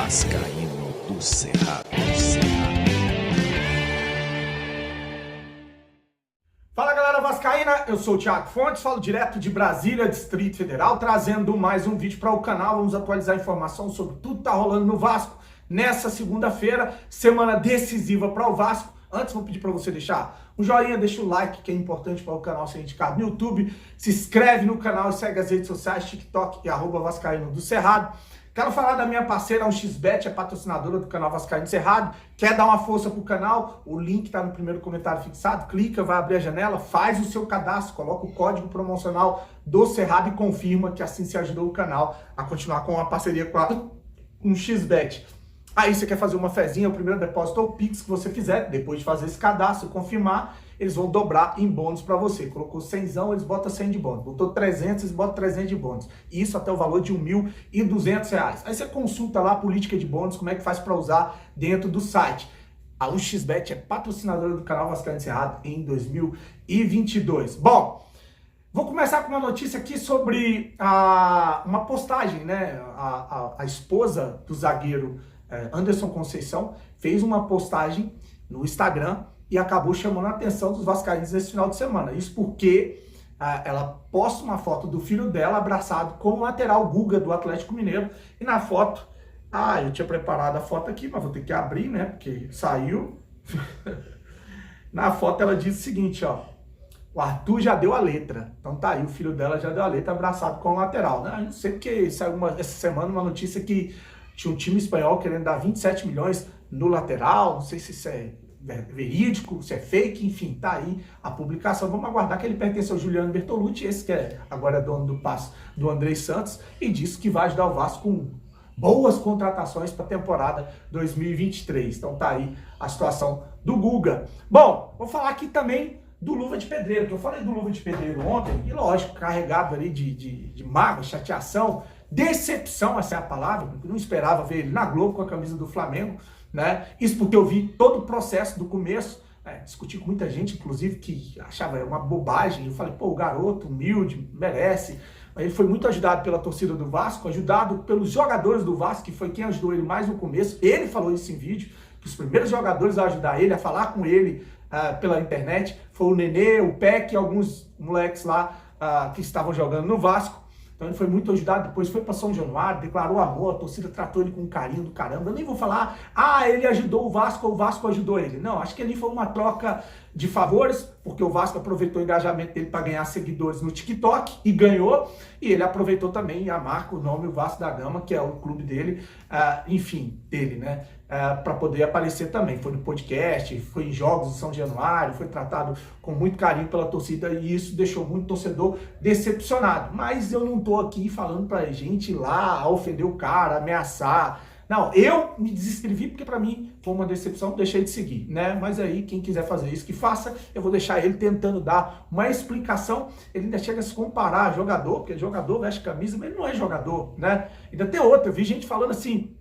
Vascaíno do Cerrado. Fala galera vascaína, eu sou o Thiago Fontes, falo direto de Brasília, Distrito Federal, trazendo mais um vídeo para o canal. Vamos atualizar informação sobre tudo que tá rolando no Vasco nessa segunda-feira, semana decisiva para o Vasco. Antes, vou pedir para você deixar um joinha, deixa o like, que é importante para o canal ser indicado no YouTube. Se inscreve no canal e segue as redes sociais, TikTok e @Vascaíno do Cerrado. Quero falar da minha parceira, a 1xBet, é patrocinadora do canal Vascaíno do Cerrado. Quer dar uma força pro canal? O link tá no primeiro comentário fixado. Clica, vai abrir a janela, faz o seu cadastro, coloca o código promocional do Cerrado e confirma que assim se ajudou o canal a continuar com a parceria com a 1xBet. Aí você quer fazer uma fezinha, o primeiro depósito ou Pix que você fizer, depois de fazer esse cadastro e confirmar, eles vão dobrar em bônus para você. Colocou 100, eles botam 100 de bônus. Botou 300, eles botam 300 de bônus. Isso até o valor de R$1.200. Aí você consulta lá a política de bônus, como é que faz para usar dentro do site. A 1xBet é patrocinadora do canal Vascaíno do Cerrado em 2022. Bom, vou começar com uma notícia aqui sobre uma postagem, né? A esposa do zagueiro Anderson Conceição fez uma postagem no Instagram e acabou chamando a atenção dos vascaínos nesse final de semana. Isso porque ela posta uma foto do filho dela abraçado com o lateral Guga do Atlético Mineiro. E na foto, eu tinha preparado a foto aqui, mas vou ter que abrir, né? Porque saiu. Na foto ela diz o seguinte, ó. O Arthur já deu a letra. Então tá aí, o filho dela já deu a letra abraçado com o lateral, né? Eu não sei porque saiu essa semana uma notícia que tinha um time espanhol querendo dar 27 milhões no lateral. Não sei se isso é verídico, se é fake, enfim, tá aí a publicação. Vamos aguardar, que ele pertence ao Juliano Bertolucci, esse que agora é dono do passe do Andrei Santos, e disse que vai ajudar o Vasco com boas contratações para a temporada 2023. Então tá aí a situação do Guga. Bom, vou falar aqui também do Luva de Pedreiro, que eu falei do Luva de Pedreiro ontem, e lógico, carregado ali de mágoa, chateação, decepção, essa é a palavra, porque eu não esperava ver ele na Globo com a camisa do Flamengo, né? Isso porque eu vi todo o processo do começo, discuti com muita gente, inclusive, que achava uma bobagem. Eu falei, pô, o garoto, humilde, merece. Ele foi muito ajudado pela torcida do Vasco, ajudado pelos jogadores do Vasco, que foi quem ajudou ele mais no começo. Ele falou isso em vídeo, que os primeiros jogadores a ajudar ele, a falar com ele pela internet, foi o Nenê, o Peck e alguns moleques lá que estavam jogando no Vasco. Então ele foi muito ajudado, depois foi para São Januário, declarou amor, a torcida tratou ele com carinho do caramba. Eu nem vou falar, ele ajudou o Vasco ou o Vasco ajudou ele. Não, acho que ali foi uma troca de favores, porque o Vasco aproveitou o engajamento dele para ganhar seguidores no TikTok e ganhou, e ele aproveitou também a marca, o nome, o Vasco da Gama, que é o clube dele, enfim, dele, né? Para poder aparecer também. Foi no podcast, foi em jogos de São Januário, foi tratado com muito carinho pela torcida, e isso deixou muito torcedor decepcionado. Mas eu não tô aqui falando pra gente ir lá ofender o cara, ameaçar. Não, eu me desinscrevi porque pra mim foi uma decepção, deixei de seguir, né? Mas aí, quem quiser fazer isso, que faça. Eu vou deixar ele tentando dar uma explicação. Ele ainda chega a se comparar a jogador, porque jogador veste camisa, mas ele não é jogador, né? Ainda tem outra, eu vi gente falando assim,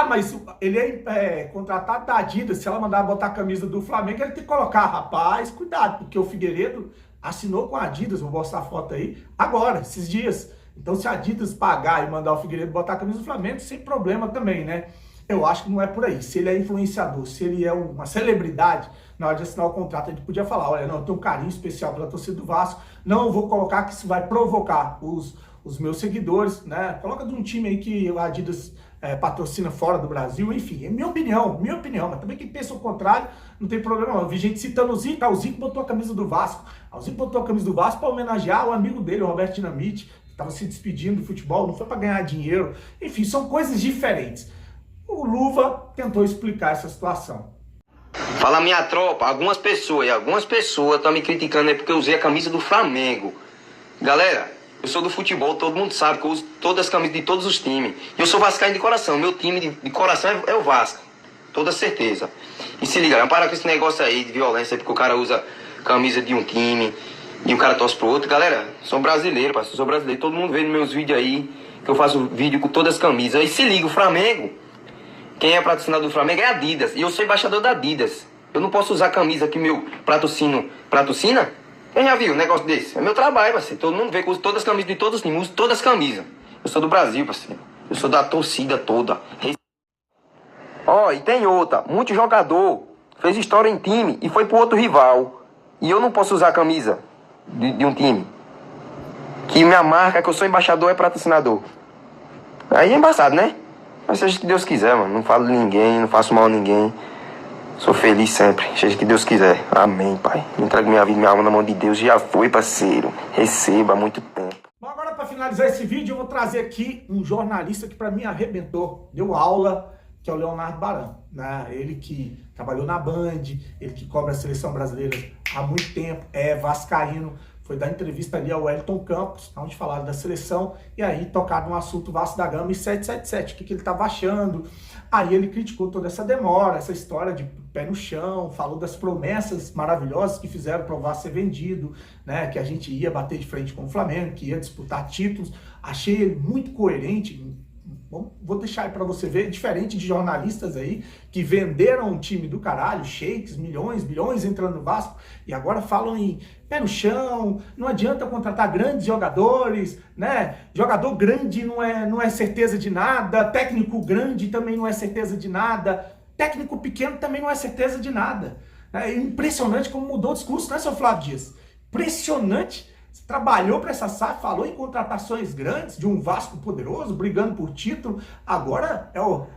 mas ele é contratado da Adidas, se ela mandar botar a camisa do Flamengo, ele tem que colocar. Rapaz, cuidado, porque o Figueiredo assinou com a Adidas, vou mostrar a foto aí, agora, esses dias. Então, se a Adidas pagar e mandar o Figueiredo botar a camisa do Flamengo, sem problema também, né? Eu acho que não é por aí. Se ele é influenciador, se ele é uma celebridade, na hora de assinar o contrato, a gente podia falar, olha, não, eu tenho um carinho especial pela torcida do Vasco, não vou colocar que isso vai provocar os meus seguidores, né? Coloca de um time aí que a Adidas patrocina fora do Brasil, enfim, é minha opinião, mas também quem pensa o contrário, não tem problema não. Eu vi gente citando o Zico, o Zico botou a camisa do Vasco, o Zico botou a camisa do Vasco para homenagear o amigo dele, o Roberto Dinamite, estava se despedindo do futebol, não foi para ganhar dinheiro, enfim, são coisas diferentes. O Luva tentou explicar essa situação. Fala, minha tropa, algumas pessoas estão me criticando aí porque eu usei a camisa do Flamengo. Galera, eu sou do futebol, todo mundo sabe que eu uso todas as camisas de todos os times. E eu sou vascaíno de coração, meu time de coração é o Vasco, toda certeza. E se liga, não para com esse negócio aí de violência, porque o cara usa camisa de um time e o cara torce pro outro. Galera, sou brasileiro, parceiro, sou brasileiro. Todo mundo vê nos meus vídeos aí que eu faço vídeo com todas as camisas. E se liga, o Flamengo, quem é patrocinador do Flamengo é a Adidas. E eu sou embaixador da Adidas. Eu não posso usar a camisa que meu patrocina. Quem já viu um negócio desse? É meu trabalho, parceiro. Todo mundo vê que eu uso todas as camisas de todos os times, uso todas as camisas. Eu sou do Brasil, parceiro. Eu sou da torcida toda. Ó, e tem outra. Muito jogador fez história em time e foi pro outro rival. E eu não posso usar a camisa de um time. Que minha marca, que eu sou embaixador, é patrocinador. Aí é embaçado, né? Mas seja o que Deus quiser, mano. Não falo de ninguém, não faço mal a ninguém. Sou feliz sempre, seja o que Deus quiser. Amém, Pai. Entrego minha vida e minha alma na mão de Deus. Já foi, parceiro. Receba há muito tempo. Bom, agora para finalizar esse vídeo, eu vou trazer aqui um jornalista que para mim arrebentou. Deu aula, que é o Leonardo Baran, né? Ele que trabalhou na Band, ele que cobre a seleção brasileira há muito tempo, é vascaíno. Foi dar entrevista ali ao Wellington Campos, onde falaram da seleção, e aí tocaram no assunto Vasco da Gama e 777, o que ele estava achando. Aí ele criticou toda essa demora, essa história de pé no chão, falou das promessas maravilhosas que fizeram para o Vasco ser vendido, né? Que a gente ia bater de frente com o Flamengo, que ia disputar títulos. Achei ele muito coerente. Bom, vou deixar aí para você ver, diferente de jornalistas aí que venderam um time do caralho, shakes, milhões, bilhões entrando no Vasco e agora falam em pé no chão, não adianta contratar grandes jogadores, né? Jogador grande não é certeza de nada, técnico grande também não é certeza de nada, técnico pequeno também não é certeza de nada. É impressionante como mudou o discurso, né, seu Flávio Dias? Impressionante. Você trabalhou para essa SAF, falou em contratações grandes, de um Vasco poderoso, brigando por título. Agora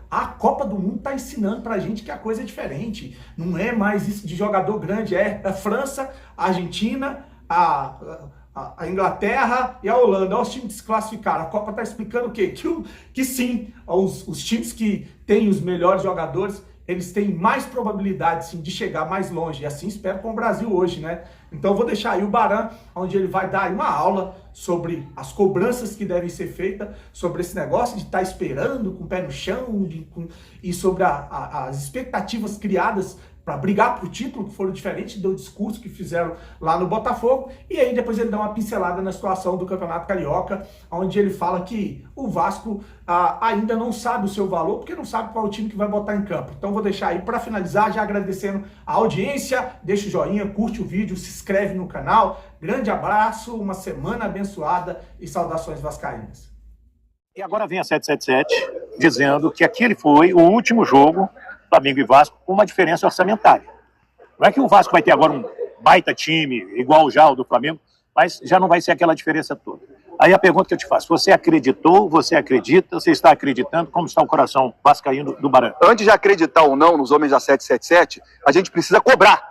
a Copa do Mundo está ensinando para a gente que a coisa é diferente. Não é mais isso de jogador grande, é a França, a Argentina, a Inglaterra e a Holanda. Olha os times que se classificaram. A Copa está explicando o quê? Que sim, os times que têm os melhores jogadores, eles têm mais probabilidade, sim, de chegar mais longe. E assim espero com o Brasil hoje, né? Então eu vou deixar aí o Baran, onde ele vai dar uma aula sobre as cobranças que devem ser feitas, sobre esse negócio de estar esperando com o pé no chão, e sobre as expectativas criadas para brigar por título, que foram diferentes do discurso que fizeram lá no Botafogo. E aí depois ele dá uma pincelada na situação do Campeonato Carioca, onde ele fala que o Vasco ainda não sabe o seu valor, porque não sabe qual é o time que vai botar em campo. Então vou deixar aí para finalizar, já agradecendo a audiência, deixa o joinha, curte o vídeo, se inscreve no canal. Grande abraço, uma semana abençoada e saudações vascaínas. E agora vem a 777 dizendo que aquele foi o último jogo Flamengo e Vasco com uma diferença orçamentária. Não é que o Vasco vai ter agora um baita time, igual já o do Flamengo, mas já não vai ser aquela diferença toda. Aí a pergunta que eu te faço, você acreditou, você acredita, você está acreditando, como está o coração vascaíno do Baran? Antes de acreditar ou não nos homens da 777, a gente precisa cobrar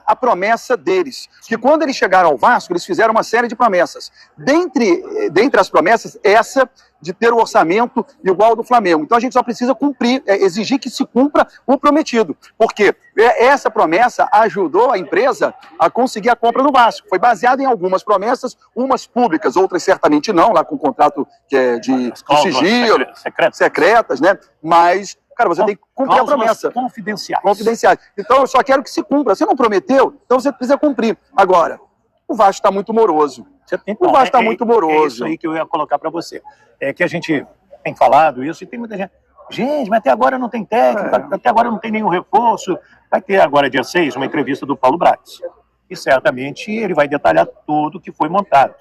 a promessa deles. Que quando eles chegaram ao Vasco, eles fizeram uma série de promessas. Dentre as promessas, essa de ter o orçamento igual ao do Flamengo. Então a gente só precisa cumprir, exigir que se cumpra o prometido. Porque essa promessa ajudou a empresa a conseguir a compra do Vasco. Foi baseada em algumas promessas, umas públicas, outras certamente não, lá com o contrato que é de sigilo, secretas, né? Mas cara, você tem que cumprir a promessa. Confidenciais. Então, eu só quero que se cumpra. Você não prometeu, então você precisa cumprir. Agora, o Vasco está muito moroso. Então, o Vasco está muito moroso. É isso aí que eu ia colocar para você. É que a gente tem falado isso e tem muita gente. Gente, mas até agora não tem técnico, até agora não tem nenhum reforço. Vai ter agora, dia 6, uma entrevista do Paulo Braz. E certamente ele vai detalhar tudo que foi montado.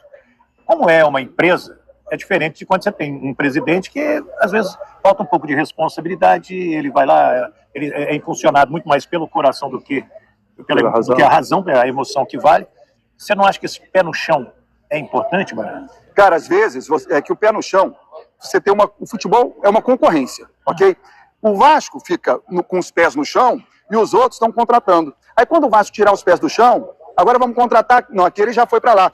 Como é uma empresa, é diferente de quando você tem um presidente que, às vezes, falta um pouco de responsabilidade, ele vai lá, ele é impulsionado muito mais pelo coração do que a razão, a emoção que vale. Você não acha que esse pé no chão é importante, Mariano? Cara, às vezes, é que o pé no chão, você tem o futebol é uma concorrência, ok? O Vasco fica com os pés no chão e os outros estão contratando. Aí quando o Vasco tirar os pés do chão, agora vamos contratar. Não, aquele já foi para lá.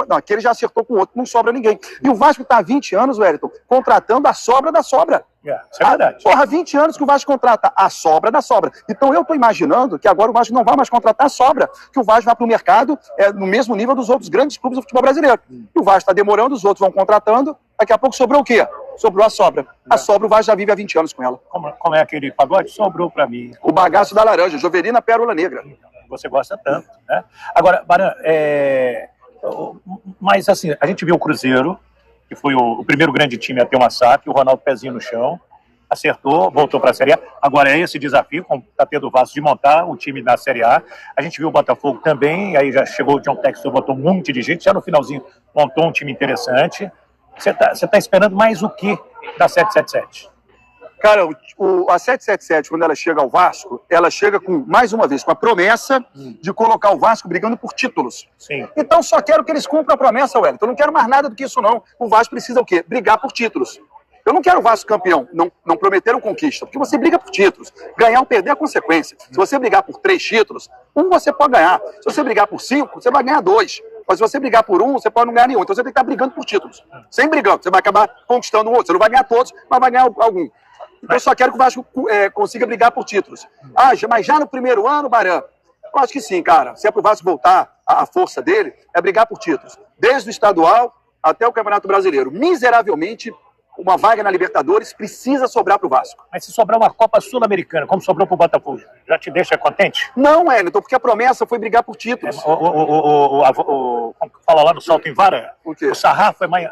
Não, aquele já acertou com o outro, não sobra ninguém. E o Vasco está há 20 anos, Wellington, contratando a sobra da sobra. Isso é verdade. Porra, 20 anos que o Vasco contrata a sobra da sobra. Então eu estou imaginando que agora o Vasco não vai mais contratar a sobra, que o Vasco vai para o mercado no mesmo nível dos outros grandes clubes do futebol brasileiro. E o Vasco está demorando, os outros vão contratando, daqui a pouco sobrou o quê? Sobrou a sobra. A sobra o Vasco já vive há 20 anos com ela. Como é aquele pagode? Sobrou para mim. O bagaço da laranja, Jovelina Pérola Negra. Você gosta tanto, né? Agora, Baran, mas assim, a gente viu o Cruzeiro, que foi o primeiro grande time a ter uma SAF, o Ronaldo pezinho no chão, acertou, voltou para a Série A. Agora é esse desafio, como está tendo o Vasco, de montar o time na Série A. A gente viu o Botafogo também, aí já chegou o John Textor, botou um monte de gente, já no finalzinho montou um time interessante. Você tá esperando mais o que da 777? Cara, a 777, quando ela chega ao Vasco, ela chega com, mais uma vez, com a promessa de colocar o Vasco brigando por títulos. Sim. Então só quero que eles cumpram a promessa, Wellington. Eu não quero mais nada do que isso, não. O Vasco precisa o quê? Brigar por títulos. Eu não quero o Vasco campeão. Não prometeram conquista. Porque você briga por títulos. Ganhar ou perder é consequência. Se você brigar por 3 títulos, um você pode ganhar. Se você brigar por 5, você vai ganhar 2. Mas se você brigar por 1, você pode não ganhar nenhum. Então você tem que estar brigando por títulos. Sem brigando, você vai acabar conquistando um outro. Você não vai ganhar todos, mas vai ganhar algum. Então eu só quero que o Vasco consiga brigar por títulos. Mas já no primeiro ano, Baran, eu acho que sim, cara. Se é pro Vasco voltar a força dele, é brigar por títulos. Desde o estadual até o Campeonato Brasileiro. Miseravelmente, uma vaga na Libertadores precisa sobrar pro Vasco. Mas se sobrar uma Copa Sul-Americana, como sobrou pro Botafogo, já te deixa contente? Não, Wellington, porque a promessa foi brigar por títulos. Como fala lá no salto em vara? O quê? O sarrafo é mais...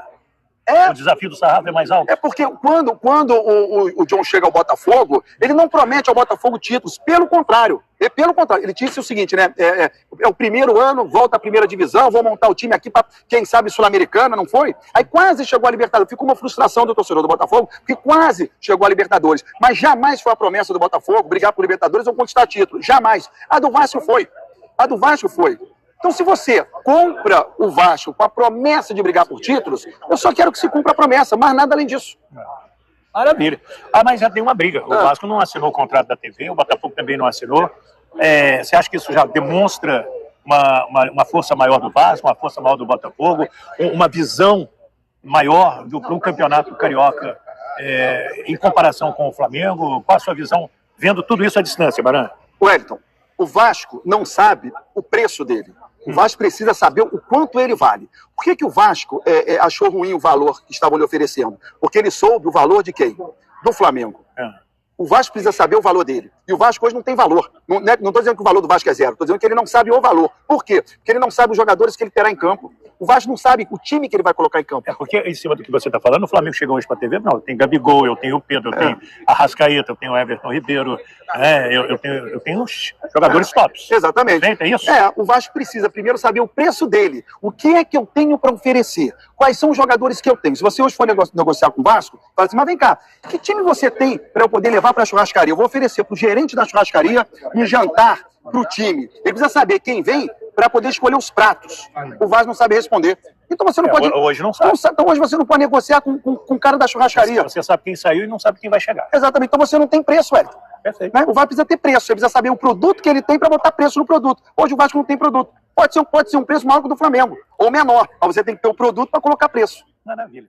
O desafio do sarrafo é mais alto? É porque quando o John chega ao Botafogo, ele não promete ao Botafogo títulos, pelo contrário. Ele disse o seguinte, né? É o primeiro ano, volta à primeira divisão, vou montar o time aqui para, quem sabe, Sul-Americana, não foi? Aí quase chegou a Libertadores. Ficou uma frustração do torcedor do Botafogo, porque quase chegou a Libertadores. Mas jamais foi a promessa do Botafogo brigar por Libertadores ou conquistar título. Jamais. A do Vasco foi. Então, se você compra o Vasco com a promessa de brigar por títulos, eu só quero que se cumpra a promessa, mas nada além disso. Maravilha. Mas já tem uma briga. O Vasco não assinou o contrato da TV, o Botafogo também não assinou. Você acha que isso já demonstra uma força maior do Vasco, uma força maior do Botafogo, uma visão maior pro campeonato carioca em comparação com o Flamengo? Qual a sua visão vendo tudo isso à distância, Baran? Wellington, o Vasco não sabe o preço dele. O Vasco precisa saber o quanto ele vale. Por que o Vasco achou ruim o valor que estavam lhe oferecendo? Porque ele soube o valor de quem? Do Flamengo. O Vasco precisa saber o valor dele. E o Vasco hoje não tem valor. Não estou dizendo que o valor do Vasco é 0. Estou dizendo que ele não sabe o valor. Por quê? Porque ele não sabe os jogadores que ele terá em campo. O Vasco não sabe o time que ele vai colocar em campo. Porque, em cima do que você está falando, o Flamengo chegou hoje para a TV, não, tem Gabigol, eu tenho o Pedro, eu tenho Arrascaeta, eu tenho o Everton Ribeiro, eu tenho os jogadores tops. Exatamente. É isso? O Vasco precisa primeiro saber o preço dele. O que é que eu tenho para oferecer? Quais são os jogadores que eu tenho? Se você hoje for negociar com o Vasco, fala assim, mas vem cá, que time você tem para eu poder levar para a churrascaria? Eu vou oferecer para o gerente da churrascaria um jantar para o time. Ele precisa saber quem vem para poder escolher os pratos. O Vasco não sabe responder. Então você não pode... Hoje não sabe. Então hoje você não pode negociar com o cara da churrascaria. Você sabe quem saiu e não sabe quem vai chegar. Exatamente. Então você não tem preço, Wellington. Perfeito. Né? O Vasco precisa ter preço. Ele precisa saber o produto que ele tem para botar preço no produto. Hoje o Vasco não tem produto. Pode ser um preço maior que o do Flamengo. Ou menor. Mas você tem que ter o produto para colocar preço. Maravilha.